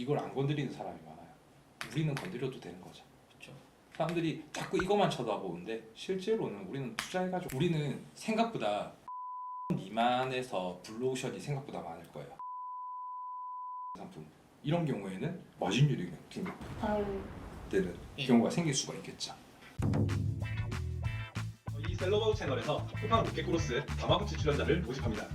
이걸 안 건드리는 사람이 많아요. 우리는 건드려도 되는 거죠. 그렇죠. 사람들이 자꾸 이것만 쳐다보는데 실제로는 우리는 투자해가지고 우리는 생각보다 미만에서 블루오션이 생각보다 많을 거예요. 상품 이런 경우에는 마진율이 되는 경우가 생길 수가 있겠죠. 이 셀러바우 채널에서 쿠팡 로켓크로스 다마고치 출연자를 모집합니다.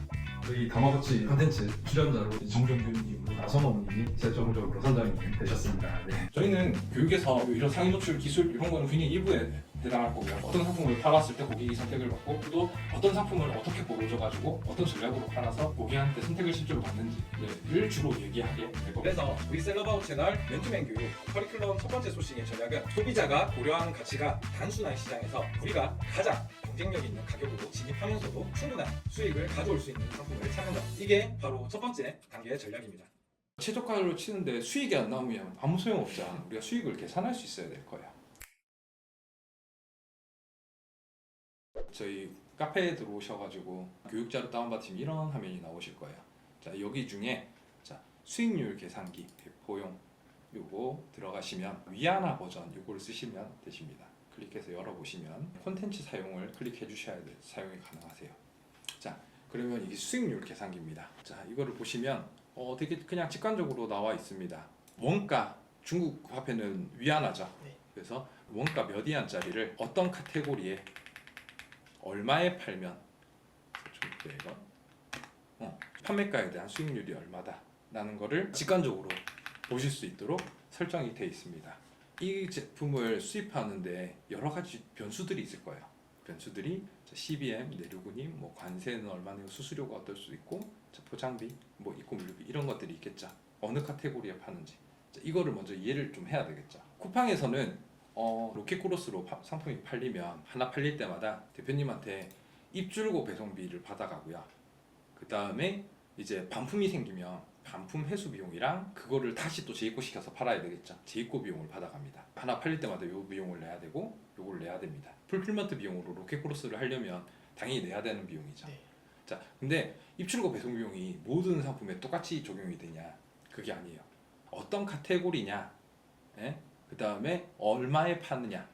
저희 다마고치 컨텐츠 출연자로 정종균님으로 나성원님이 최종적으로 선정이 되셨습니다. 네. 저희는 교육에서 이런 상위 노출 기술 이런 거는 굉장히 일부에 해당할 거고요. 어떤 상품을 팔았을 때 고객이 선택을 받고 또 어떤 상품을 어떻게 보여줘가지고 어떤 전략으로 팔아서 고객한테 선택을 실제로 받는지를 주로 얘기하게 될 겁니다. 그래서 우리 셀러바우 채널 맨투맨 교육 커리큘럼 첫 번째 소식의 전략은 소비자가 고려하는 가치가 단순한 시장에서 우리가 가장 경쟁력 있는 가격으로 진입하면서도 충분한 수익을 가져올 수 있는 상품을 찾는 것. 이게 바로 첫 번째 단계의 전략입니다. 최저가로 치는데 수익이 안 나오면 아무 소용없잖아. 우리가 수익을 계산할 수 있어야 될 거예요. 저희 카페에 들어오셔가지고 교육자료 다운받으시면 이런 화면이 나오실 거예요. 자, 여기 중에 자, 수익률 계산기 배포용 요거 들어가시면 위안화 버전 요거를 쓰시면 되십니다. 클릭해서 열어보시면 콘텐츠 사용을 클릭해 주셔야 돼. 사용이 가능하세요. 자, 그러면 이게 수익률 계산기입니다. 자, 이거를 보시면 되게 그냥 직관적으로 나와 있습니다. 원가 중국 화폐는 위안화죠. 네. 그래서 원가 몇 위안짜리를 어떤 카테고리에 얼마에 팔면 4,900원 판매가에 대한 수익률이 얼마다 라는 거를 직관적으로 보실 수 있도록 설정이 되어 있습니다. 이 제품을 수입하는데 여러 가지 변수들이 있을 거예요. 변수들이 CBM, 내류구님, 뭐 관세는 얼마나 수수료가 어떨 수 있고 포장비, 뭐 입고 물류비 이런 것들이 있겠죠. 어느 카테고리에 파는지 이거를 먼저 이해를 좀 해야 되겠죠. 쿠팡에서는 로켓크로스로 상품이 팔리면 하나 팔릴 때마다 대표님한테 입줄고 배송비를 받아가고요. 그 다음에 이제 반품이 생기면 반품 회수 비용이랑 그거를 다시 또 재입고 시켜서 팔아야 되겠죠. 재입고 비용을 받아갑니다. 하나 팔릴 때마다 요 비용을 내야 되고 요걸 내야 됩니다. 풀필먼트 비용으로 로켓크로스를 하려면 당연히 내야 되는 비용이죠. 네. 자, 근데 입출고 배송 비용이 모든 상품에 똑같이 적용이 되냐? 그게 아니에요. 어떤 카테고리냐? 그 다음에 얼마에 파느냐?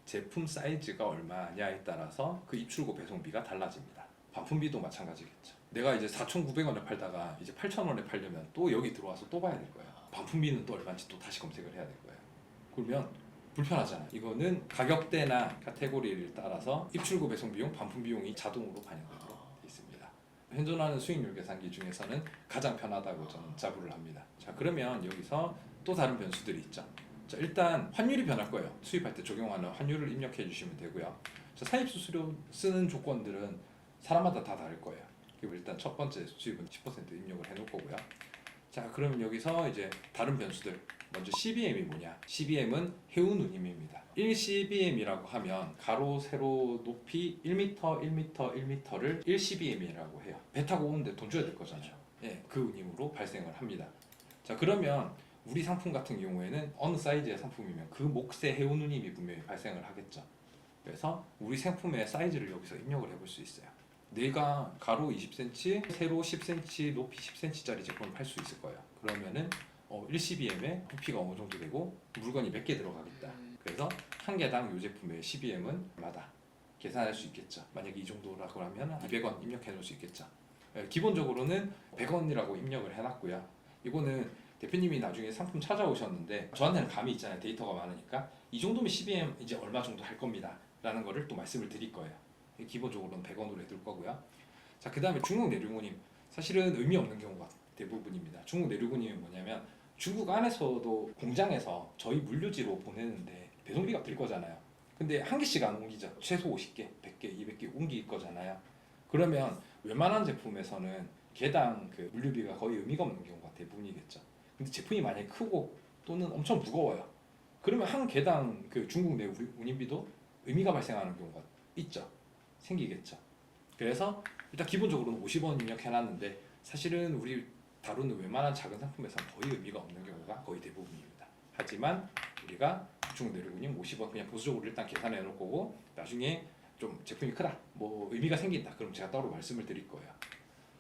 제품 사이즈가 얼마냐에 따라서 그 입출고 배송비가 달라집니다. 반품비도 마찬가지겠죠. 내가 이제 4,900원에 팔다가 이제 8,000원에 팔려면 또 여기 들어와서 또 봐야 될 거예요. 반품비는 또 얼마인지 또 다시 검색을 해야 될 거예요. 그러면 불편하잖아. 이거는 가격대나 카테고리를 따라서 입출고 배송 비용, 반품 비용이 자동으로 반영되도록 되어 있습니다. 현존하는 수익률 계산기 중에서는 가장 편하다고 저는 자부를 합니다. 자, 그러면 여기서 또 다른 변수들이 있죠. 자, 일단 환율이 변할 거예요. 수입할 때 적용하는 환율을 입력해 주시면 되고요. 자, 사입 수수료 쓰는 조건들은 사람마다 다 다를 거예요. 그리고 일단 첫 번째 수입은 10% 입력을 해놓을 거고요. 자, 그러면 여기서 이제 다른 변수들 먼저 CBM이 뭐냐? CBM은 해운 운임입니다. 1CBM이라고 하면 가로, 세로, 높이 1m, 1m, 1m를 1CBM이라고 해요. 배 타고 오는데 돈 줘야 될 거잖아요. 예, 그 운임으로 발생을 합니다. 자, 그러면 우리 상품 같은 경우에는 어느 사이즈의 상품이면 그 몫의 해운 운임이 분명히 발생을 하겠죠. 그래서 우리 상품의 사이즈를 여기서 입력을 해볼 수 있어요. 내가 가로 20cm, 세로 10cm, 높이 10cm짜리 제품을 팔 수 있을 거예요. 그러면은 1CBM에 부피가 어느 정도 되고 물건이 몇 개 들어가겠다. 그래서 한 개당 이 제품의 CBM은 얼마다 계산할 수 있겠죠. 만약에 이 정도라고 하면 200원 입력해 놓을 수 있겠죠. 기본적으로는 100원이라고 입력을 해놨고요. 이거는 대표님이 나중에 상품 찾아오셨는데 저한테는 감이 있잖아요. 데이터가 많으니까 이 정도면 CBM 이제 얼마 정도 할 겁니다 라는 거를 또 말씀을 드릴 거예요. 기본적으로는 100원으로 해둘 거고요. 자, 그 다음에 중국 내륙운임 사실은 의미 없는 경우가 대부분입니다. 중국 내륙운임이 뭐냐면 중국 안에서도 공장에서 저희 물류지로 보내는데 배송비가 들 거잖아요. 근데 한 개씩 안 옮기죠. 최소 50개, 100개, 200개 옮길 거잖아요. 그러면 웬만한 제품에서는 개당 그 물류비가 거의 의미가 없는 경우가 대부분이겠죠. 근데 제품이 만약에 크고 또는 엄청 무거워요. 그러면 한 개당 그 중국 내 운임비도 의미가 발생하는 경우가 있죠. 생기겠죠. 그래서 일단 기본적으로는 50원 입력해놨는데 사실은 우리 다루는 웬만한 작은 상품에서는 거의 의미가 없는 경우가 거의 대부분입니다. 하지만 우리가 중국 내륙운임 50원 그냥 보수적으로 일단 계산해 놓을 거고 나중에 좀 제품이 크다, 뭐 의미가 생긴다, 그럼 제가 따로 말씀을 드릴 거예요.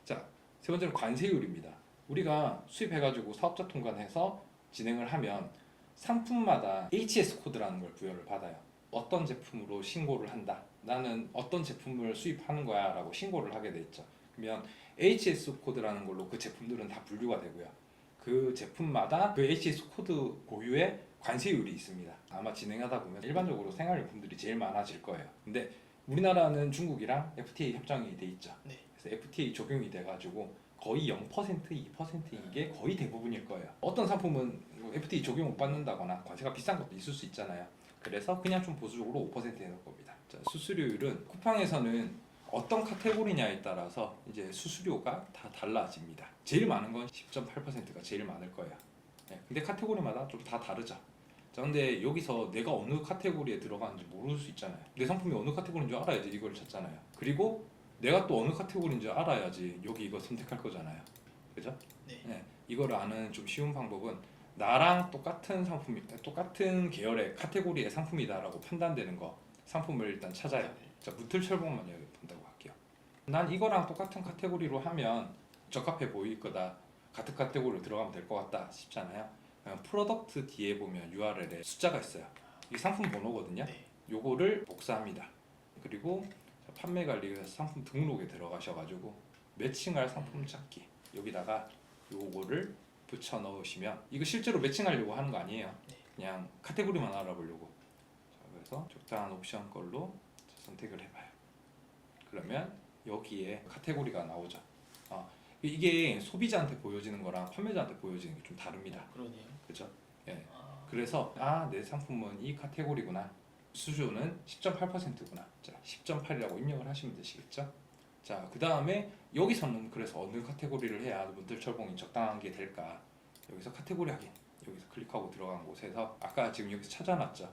자, 세 번째는 관세율입니다. 우리가 수입해가지고 사업자 통관해서 진행을 하면 상품마다 HS 코드라는 걸 부여를 받아요. 어떤 제품으로 신고를 한다. 나는 어떤 제품을 수입하는 거야 라고 신고를 하게 돼 있죠. 그러면 HS 코드라는 걸로 그 제품들은 다 분류가 되고요. 그 제품마다 그 HS 코드 고유의 관세율이 있습니다. 아마 진행하다 보면 일반적으로 생활용품들이 제일 많아질 거예요. 근데 우리나라는 중국이랑 FTA 협정이 돼 있죠. 네. 그래서 FTA 적용이 돼가지고 거의 0%, 2% 이게 거의 대부분일 거예요. 어떤 상품은 FTA 적용 못 받는다거나 관세가 비싼 것도 있을 수 있잖아요. 그래서 그냥 좀 보수적으로 5% 해놓을 겁니다. 자, 수수료율은 쿠팡에서는 어떤 카테고리냐에 따라서 이제 수수료가 다 달라집니다. 제일 많은 건 10.8%가 제일 많을 거예요. 네, 근데 카테고리마다 좀 다 다르죠. 자, 근데 여기서 내가 어느 카테고리에 들어가는지 모를 수 있잖아요. 내 상품이 어느 카테고리인 줄 알아야지 이걸 찾잖아요. 그리고 내가 또 어느 카테고리인 줄 알아야지 여기 이거 선택할 거잖아요. 그죠? 네. 네, 이거를 아는 좀 쉬운 방법은 나랑 똑같은 상품이 똑같은 계열의 카테고리의 상품이다라고 판단되는 거 상품을 일단 찾아요. 자, 무틀철봉만 여기 본다고 할게요. 난 이거랑 똑같은 카테고리로 하면 적합해 보일 거다. 같은 카테고리로 들어가면 될 것 같다 싶잖아요. 그냥 프로덕트 뒤에 보면 URL에 숫자가 있어요. 이게 상품 번호거든요. 네. 요거를 복사합니다. 그리고 판매 관리에서 상품 등록에 들어가셔가지고 매칭할 상품 찾기 여기다가 요거를 붙여 넣으시면 이거 실제로 매칭하려고 하는 거 아니에요. 네. 그냥 카테고리만 알아보려고. 자, 그래서 적당한 옵션 걸로 선택을 해봐요. 그러면 여기에 카테고리가 나오죠. 이게 소비자한테 보여지는 거랑 판매자한테 보여지는 게 좀 다릅니다. 그러네요. 그죠? 예. 아, 그래서 내 상품은 이 카테고리구나. 수수료는 10.8%구나. 자, 10.8이라고 입력을 하시면 되시겠죠? 자, 그 다음에 여기서는 그래서 어느 카테고리를 해야 무들철봉이 적당한 게 될까? 여기서 카테고리 확인. 여기서 클릭하고 들어간 곳에서 아까 지금 여기서 찾아놨죠?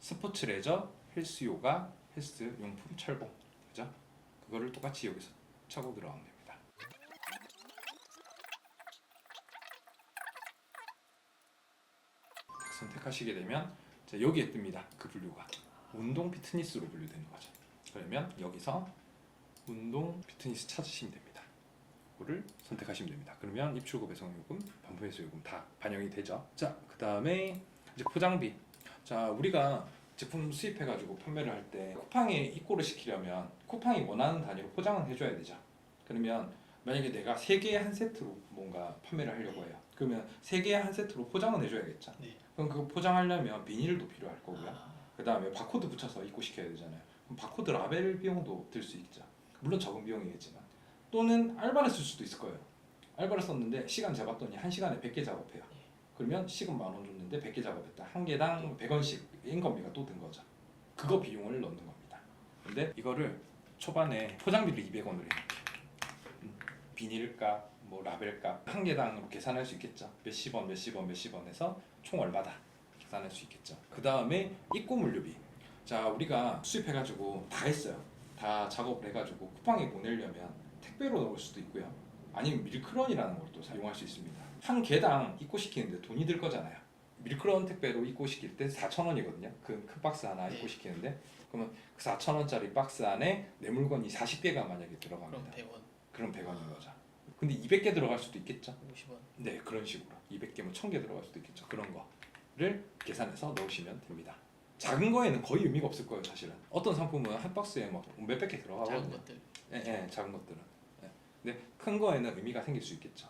스포츠 레저, 헬스 요가, 헬스 용품 철봉. 그죠? 그거를 똑같이 여기서 차고 들어가면 됩니다. 선택하시게 되면 자, 여기에 뜹니다. 그 분류가 운동 피트니스로 분류되는 거죠. 그러면 여기서 운동 피트니스 찾으시면 됩니다. 이거를 선택하시면 됩니다. 그러면 입출고 배송요금, 반품해서 요금 다 반영이 되죠. 자, 그 다음에 이제 포장비. 자, 우리가 제품 수입해가지고 판매를 할 때 쿠팡에 입고를 시키려면 쿠팡이 원하는 단위로 포장은 해줘야 되죠. 그러면 만약에 내가 3개의 한 세트로 뭔가 판매를 하려고 해요. 그러면 3개의 한 세트로 포장은 해줘야겠죠. 네. 그럼 그거 포장하려면 비닐도 필요할 거고요. 아, 그 다음에 바코드 붙여서 입고시켜야 되잖아요. 그럼 바코드 라벨 비용도 들 수 있죠. 물론 적은 비용이겠지만 또는 알바를 쓸 수도 있을 거예요. 알바를 썼는데 시간 잡았더니 1시간에 100개 작업해요. 그러면 시급 10,000원 줬는데 100개 작업했다. 한 개당 100원씩 인건비가 또 든 거죠. 그거 비용을 넣는 겁니다. 근데 이거를 초반에 포장비를 200원으로 해놓을게요. 비닐값, 뭐 라벨값 한 개당으로 계산할 수 있겠죠. 몇십 원, 몇십 원, 몇십 원에서 총 얼마다 계산할 수 있겠죠. 그 다음에 입고 물류비. 자, 우리가 수입해가지고 다 했어요. 다 작업을 해가지고 쿠팡에 보내려면 택배로 넣을 수도 있고요. 아니면 밀크런이라는 걸 또 사용할 수 있습니다. 한 개당 입고시키는데 돈이 들 거잖아요. 밀크런 택배로 입고시킬 때 4,000원이거든요. 그 큰 박스 하나 네. 입고시키는데 그러면 그 4,000원짜리 박스 안에 내 물건이 40개가 만약에 그럼 들어갑니다. 100원, 그럼 100원인 거죠. 근데 200개 들어갈 수도 있겠죠. 50원. 네, 그런 식으로 200개면 1000개 들어갈 수도 있겠죠. 그런 거를 계산해서 넣으시면 됩니다. 작은 거에는 거의 의미가 없을 거예요, 사실은. 어떤 상품은 한 박스에 막 몇백 개 작은 들어가거든요. 것들. 예, 작은 것들은. 예. 근데 큰 거에는 의미가 생길 수 있겠죠.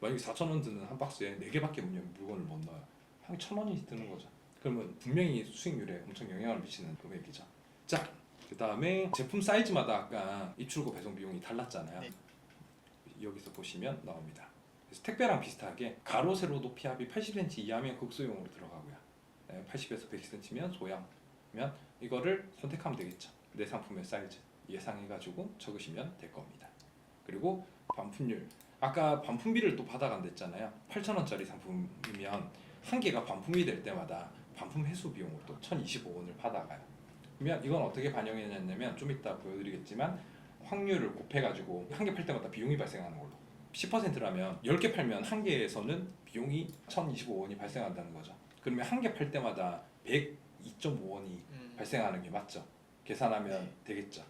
만약에 4,000원 드는 한 박스에 4개밖에 물건을 못 넣어요. 한 1,000원이 드는 거죠. 그러면 분명히 수익률에 엄청 영향을 미치는 금액이죠. 자, 그 다음에 제품 사이즈마다 아까 입출고 배송 비용이 달랐잖아요. 네. 여기서 보시면 나옵니다. 그래서 택배랑 비슷하게 가로 세로 높이 합이 80cm 이하면 극소형으로 들어가고요. 80에서 100cm면 소형면 이거를 선택하면 되겠죠. 내 상품의 사이즈 예상해가지고 적으시면 될 겁니다. 그리고 반품률. 아까 반품비를 또 받아간댔잖아요. 8,000원짜리 상품이면 한 개가 반품이 될 때마다 반품 회수 비용으로 또 1,025원을 받아가요. 그러면 이건 어떻게 반영이 되냐면 좀 이따 보여드리겠지만 확률을 곱해가지고 한 개 팔 때마다 비용이 발생하는 걸로 10%라면 10개 팔면 한 개에서는 비용이 1,025원이 발생한다는 거죠. 그러면 한 개 팔 때마다 102.5원이 발생하는 게 맞죠. 계산하면 네. 되겠죠.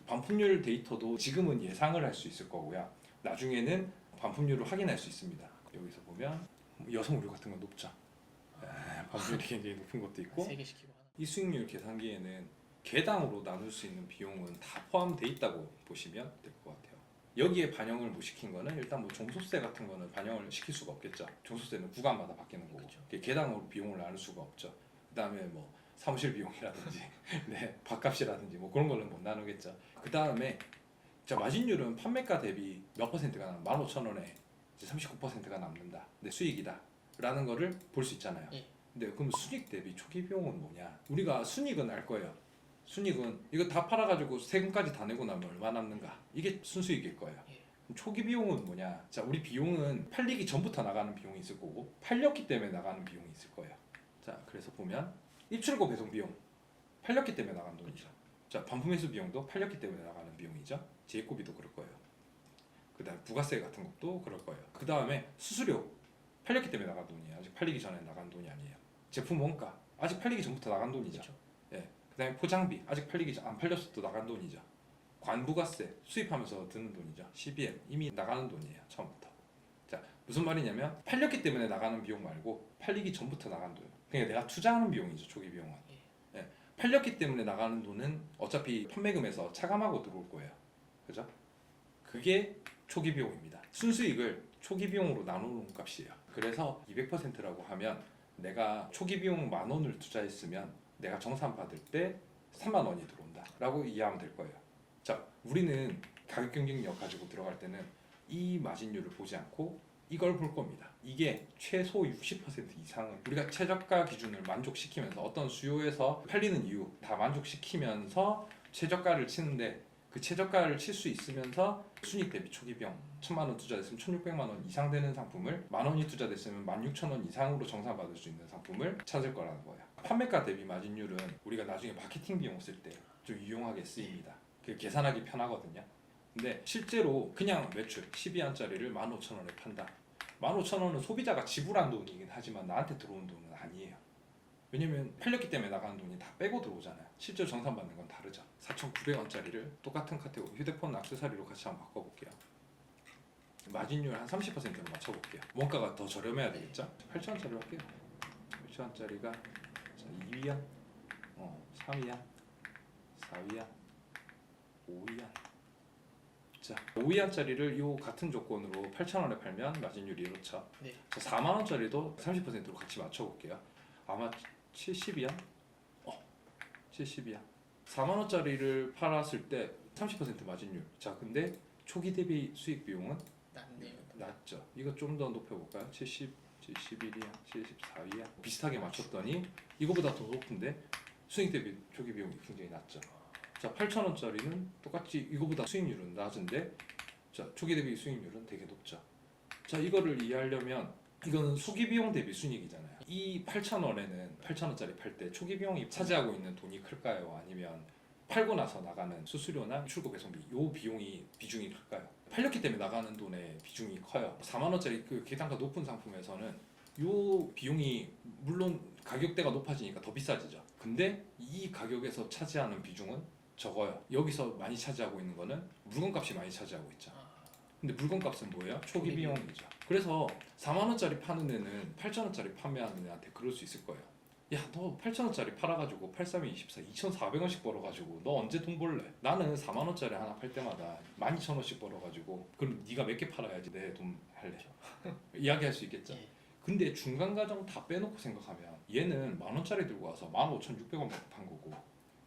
반품률 데이터도 지금은 예상을 할 수 있을 거고요. 나중에는 반품률을 확인할 수 있습니다. 여기서 보면 여성 의류 같은 건 높죠. 반비율이 굉장히 높은 것도 있고, 3개 시키고 하나. 이 수익률 계산기에는 개당으로 나눌 수 있는 비용은 다 포함되어 있다고 보시면 될 것 같아요. 여기에 반영을 못 시킨 거는 일단 뭐 종소세 같은 거는 반영을 시킬 수가 없겠죠. 종소세는 구간마다 바뀌는 거고, 그쵸. 개당으로 비용을 나눌 수가 없죠. 그다음에 뭐 사무실 비용이라든지, 네, 밥값이라든지 뭐 그런 거는 못 나누겠죠. 그다음에 자, 마진율은 판매가 대비 몇 퍼센트가 남? 15,000원에 39%가 남는다. 근데 수익이다. 라는 거를 볼 수 있잖아요. 예. 근데 그럼 순익 대비 초기 비용은 뭐냐? 우리가 순익은 알 거예요. 순익은 이거 다 팔아가지고 세금까지 다 내고 나면 얼마 남는가? 이게 순수익일 거예요. 예. 그럼 초기 비용은 뭐냐? 자, 우리 비용은 팔리기 전부터 나가는 비용이 있을 거고, 팔렸기 때문에 나가는 비용이 있을 거예요. 자, 그래서 보면 입출고 배송 비용, 팔렸기 때문에 나가는 돈이죠. 자, 반품회수 비용도 팔렸기 때문에 나가는 비용이죠. 재입고비도 그럴 거예요. 그다음 부가세 같은 것도 그럴 거예요. 그 다음에 수수료, 팔렸기 때문에 나간 돈이에요. 아직 팔리기 전에 나간 돈이 아니에요. 제품 원가, 아직 팔리기 전부터 나간 돈이죠. 그쵸. 예. 그다음에 포장비, 아직 팔리기 전 안 팔렸어도 나간 돈이죠. 관부가세, 수입하면서 드는 돈이죠. CBM 이미 나가는 돈이에요. 처음부터. 자, 무슨 말이냐면 팔렸기 때문에 나가는 비용 말고 팔리기 전부터 나간 돈. 그러니까 내가 투자하는 비용이죠. 초기 비용은. 예. 팔렸기 때문에 나가는 돈은 어차피 판매금에서 차감하고 들어올 거예요. 그죠? 그게 초기 비용입니다. 순수익을 초기 비용으로 나누는 값이에요. 그래서 200%라고 하면 내가 초기 비용 10,000원을 투자했으면 내가 정산 받을 때 3만 원이 들어온다 라고 이해하면 될 거예요. 자, 우리는 가격 경쟁력 가지고 들어갈 때는 이 마진율을 보지 않고 이걸 볼 겁니다. 이게 최소 60% 이상은 우리가 최저가 기준을 만족시키면서 어떤 수요에서 팔리는 이유 다 만족시키면서 최저가를 치는데, 그 최저가를 칠 수 있으면서 순익 대비 초기 비용 1,000만 원 투자됐으면 1,600만 원 이상 되는 상품을, 10,000원이 투자됐으면 16,000원 이상으로 정산받을 수 있는 상품을 찾을 거라는 거예요. 판매가 대비 마진율은 우리가 나중에 마케팅 비용 쓸 때 좀 유용하게 쓰입니다. 그 계산하기 편하거든요. 근데 실제로 그냥 매출 12안짜리를 15,000원에 판다. 15,000원은 소비자가 지불한 돈이긴 하지만 나한테 들어온 돈은 아니에요. 왜냐면 팔렸기 때문에 나가는 돈이 다 빼고 들어오잖아요. 실제로 정산받는 건 다르죠. 4,900원짜리를 똑같은 카테고리 휴대폰 액세서리로 같이 한번 바꿔볼게요. 마진율 한 30%로 맞춰볼게요. 원가가 더 저렴해야 되겠죠? 8,000원짜리로 할게요. 8,000원짜리가 2위안, 3위안, 4위안, 5위안. 자, 5위안짜리를 이 같은 조건으로 8,000원에 팔면 마진율이 이렇죠. 네. 자, 4만원짜리도 30%로 같이 맞춰볼게요. 아마 70이야? 70이야. 4만원짜리를 팔았을 때 30% 마진율. 자, 근데 초기 대비 수익 비용은 낮네요. 낮죠. 이거 좀 더 높여볼까요? 70, 71이야, 74이야. 비슷하게 맞췄더니 이거보다 더 높은데 수익 대비 초기 비용이 굉장히 낮죠. 자, 8,000원짜리는 똑같이 이거보다 수익률은 낮은데, 자, 초기 대비 수익률은 되게 높죠. 자, 이거를 이해하려면 이거는 초기 비용 대비 순이익이잖아요. 이 8,000원에는 8,000원짜리 팔 때 초기 비용이 차지하고 있는 돈이 클까요? 아니면 팔고 나서 나가는 수수료나 출고 배송비 요 비중이 클까요? 팔렸기 때문에 나가는 돈의 비중이 커요. 4만 원짜리 그 계단가 높은 상품에서는 요 비용이 물론 가격대가 높아지니까 더 비싸지죠. 근데 이 가격에서 차지하는 비중은 적어요. 여기서 많이 차지하고 있는 거는 물건값이 많이 차지하고 있죠. 근데 물건값은 뭐예요? 초기 비용이죠. 그래서 4만 원짜리 파는 애는 8,000원짜리 판매하는 애한테 그럴 수 있을 거예요. 야, 너 8,000원짜리 팔아가지고 83에 24, 2,400원씩 벌어가지고 너 언제 돈 벌래? 나는 4만 원짜리 하나 팔 때마다 12,000원씩 벌어가지고 그럼 네가 몇 개 팔아야지 내 돈 할래? 이야기할 수 있겠죠. 예. 근데 중간 과정 다 빼놓고 생각하면 얘는 10,000원짜리 들고 와서 15,600원 받고 판 거고,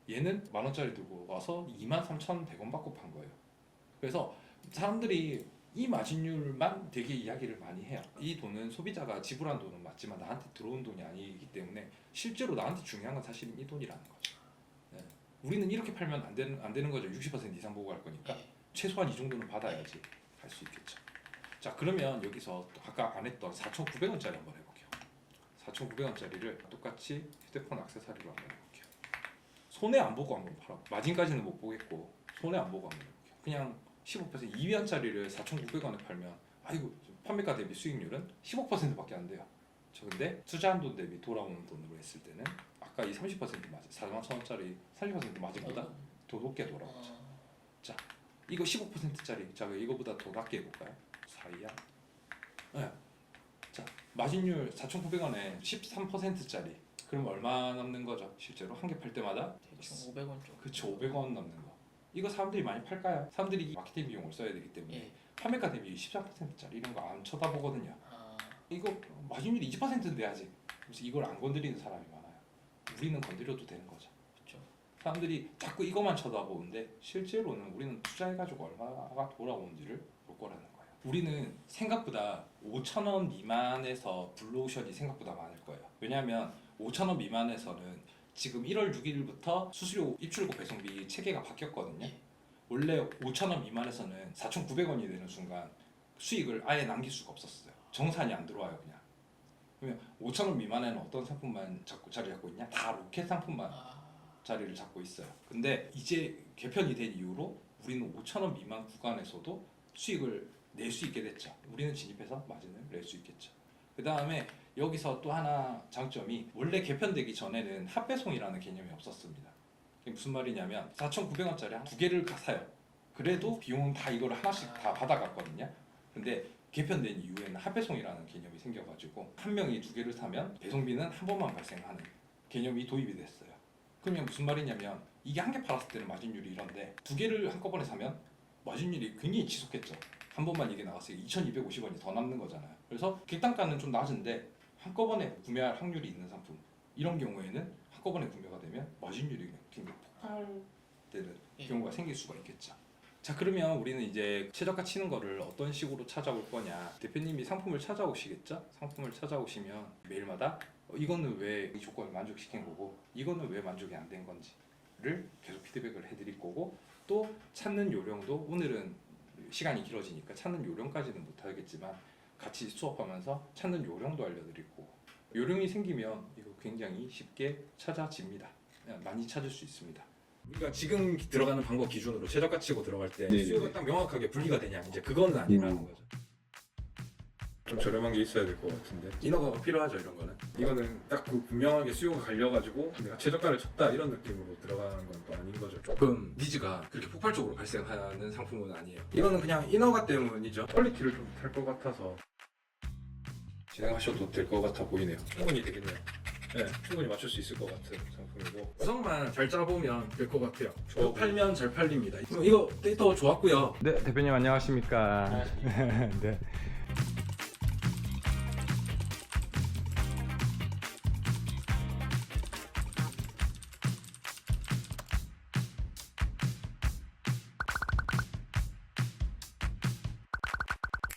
얘는 10,000원짜리 들고 와서 23,100원 받고 판 거예요. 그래서 사람들이 이 마진율만 되게 이야기를 많이 해요. 이 돈은 소비자가 지불한 돈은 맞지만 나한테 들어온 돈이 아니기 때문에 실제로 나한테 중요한 건 사실은 이 돈이라는 거죠. 네. 우리는 이렇게 팔면 안 되는 거죠. 60% 이상 보고 갈 거니까 예. 최소한 이 정도는 받아야지 할 수 있겠죠. 자, 그러면 여기서 또 아까 안 했던 4,900원짜리 한번 해볼게요. 4,900원짜리를 똑같이 휴대폰 액세서리로 한번 해볼게요. 손해 안 보고 한번 팔아. 마진까지는 못 보겠고 손해 안 보고 한번 해볼게요. 그냥 15% 2위안짜리를 4,900원에 팔면 아이고 판매가 대비 수익률은 15%밖에 안 돼요. 저 근데 투자한 돈 대비 돌아오는 돈으로 했을 때는 아까 이 30% 마진 41,000원짜리 30% 마진보다 더 높게 돌아오죠. 자, 이거 15%짜리 자, 이거보다 더 낮게 해볼까요? 4위안. 네. 자, 마진율 4,900원에 13%짜리. 그럼 얼마 남는 거죠? 실제로 한 개 팔 때마다? 대충 500원 정도. 그쵸, 500원 남는 거. 이거 사람들이 많이 팔까요? 사람들이 마케팅 비용을 써야 되기 때문에 예. 판매가 대비 13%짜리 이런 거 안 쳐다보거든요. 아, 이거 마진율이 20%인데 아직. 그래서 이걸 안 건드리는 사람이 많아요. 우리는 건드려도 되는 거죠. 그렇죠. 사람들이 자꾸 이것만 쳐다보는데 실제로는 우리는 투자해가지고 얼마가 돌아오는지를 볼 거라는 거예요. 우리는 생각보다 5,000원 미만에서 블루오션이 생각보다 많을 거예요. 왜냐하면 5,000원 미만에서는 지금 1월 6일부터 수수료 입출고 배송비 체계가 바뀌었거든요. 예. 원래 5,000원 미만에서는 4,900원이 되는 순간 수익을 아예 남길 수가 없었어요. 정산이 안 들어와요 그냥. 그러면 5,000원 미만에는 어떤 상품만 자리 잡고 있냐? 다 로켓 상품만 아, 자리를 잡고 있어요. 근데 이제 개편이 된 이후로 우리는 5,000원 미만 구간에서도 수익을 낼 수 있게 됐죠. 우리는 진입해서 마진을 낼 수 있겠죠. 그 다음에 여기서 또 하나 장점이 원래 개편되기 전에는 합배송이라는 개념이 없었습니다. 이게 무슨 말이냐면 4,900원짜리 두 개를 사요. 그래도 비용은 다 이걸 하나씩 다 받아갔거든요. 근데 개편된 이후에는 합배송이라는 개념이 생겨가지고 한 명이 두 개를 사면 배송비는 한 번만 발생하는 개념이 도입이 됐어요. 그러면 무슨 말이냐면 이게 한 개 팔았을 때는 마진율이 이런데 두 개를 한꺼번에 사면 마진율이 굉장히 지속했죠. 한 번만 이게 나갔으니까 2,250원이 더 남는 거잖아요. 그래서 객단가는 좀 낮은데 한꺼번에 구매할 확률이 있는 상품 이런 경우에는 한꺼번에 구매가 되면 마진율이 굉장히 폭발되는 예. 경우가 생길 수가 있겠죠. 자, 그러면 우리는 이제 최저가 치는 거를 어떤 식으로 찾아올 거냐. 대표님이 상품을 찾아오시겠죠? 상품을 찾아오시면 매일마다 이거는 왜 이 조건을 만족시킨 거고 이거는 왜 만족이 안 된 건지를 계속 피드백을 해드릴 거고 또 찾는 요령도 오늘은 시간이 길어지니까 찾는 요령까지는 못하겠지만 같이 수업하면서 찾는 요령도 알려드릴 거고 요령이 생기면 이거 굉장히 쉽게 찾아집니다. 많이 찾을 수 있습니다. 우리가 지금 들어가는 방법 기준으로 최저가 치고 들어갈 때 네네. 수요가 딱 명확하게 분리가 되냐 이제 그건 아니라는 거죠. 좀 저렴한 게 있어야 될 것 같은데 인허가가 필요하죠 이런 거는. 이거는 딱 그 분명하게 수요가 갈려가지고 내가 최저가를 쳤다 이런 느낌으로 들어가는 건 또 아닌 거죠. 조금 니즈가 그렇게 폭발적으로 발생하는 상품은 아니에요. 이거는 그냥 인허가 때문이죠. 퀄리티를 좀 탈 것 같아서 진행하셔도 될 것 같아 보이네요. 충분히 되겠네요. 네, 충분히 맞출 수 있을 것 같은 상품이고 구성만 잘 짜보면 될 것 같아요. 저 팔면 잘 팔립니다. 이거 데이터 좋았고요. 네, 대표님 안녕하십니까. 네.